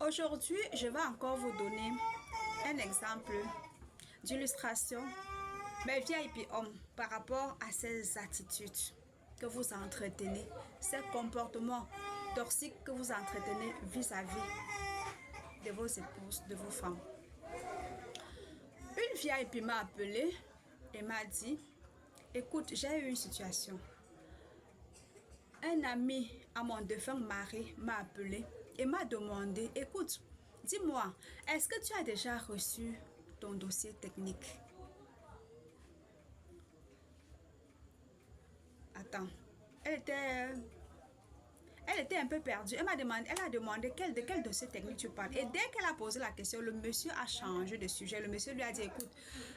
Aujourd'hui, je vais encore vous donner un exemple d'illustration, mes VIP hommes, par rapport à ces attitudes que vous entretenez, ces comportements toxiques que vous entretenez vis-à-vis de vos épouses, de vos femmes. Une VIP m'a appelé et m'a dit, écoute, j'ai eu une situation. Un ami à mon défunt mari m'a appelé et m'a demandé, écoute, dis-moi, est-ce que tu as déjà reçu ton dossier technique? Attends, elle était un peu perdue. Elle a demandé de quel dossier technique tu parles. Et dès qu'elle a posé la question, le monsieur a changé de sujet. Le monsieur lui a dit, écoute,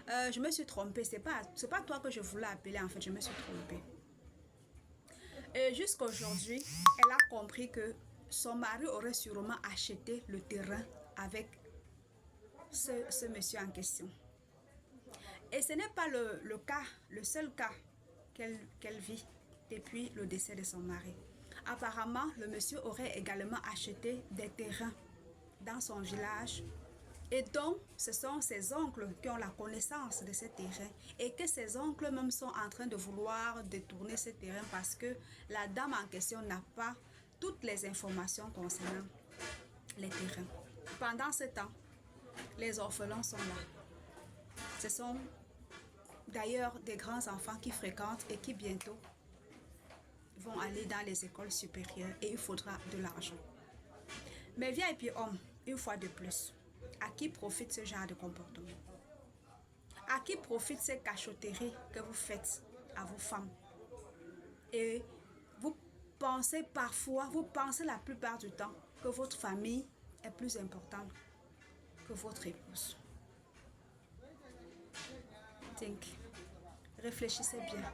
je me suis trompée. C'est pas toi que je voulais appeler, en fait, je me suis trompée. Et jusqu'à aujourd'hui, elle a compris que son mari aurait sûrement acheté le terrain avec ce monsieur en question. Et ce n'est pas le seul cas qu'elle vit depuis le décès de son mari. Apparemment, le monsieur aurait également acheté des terrains dans son village. Et donc, ce sont ses oncles qui ont la connaissance de ces terrains et que ses oncles même sont en train de vouloir détourner ces terrains parce que la dame en question n'a pas toutes les informations concernant les terrains. Pendant ce temps, les orphelins sont là. Ce sont d'ailleurs des grands enfants qui fréquentent et qui bientôt vont aller dans les écoles supérieures et il faudra de l'argent. Mais VIP hommes, une fois de plus, à qui profite ce genre de comportement? À qui profite ces cachotteries que vous faites à vos femmes? Et vous pensez la plupart du temps que votre famille est plus importante que votre épouse. Think. Réfléchissez bien.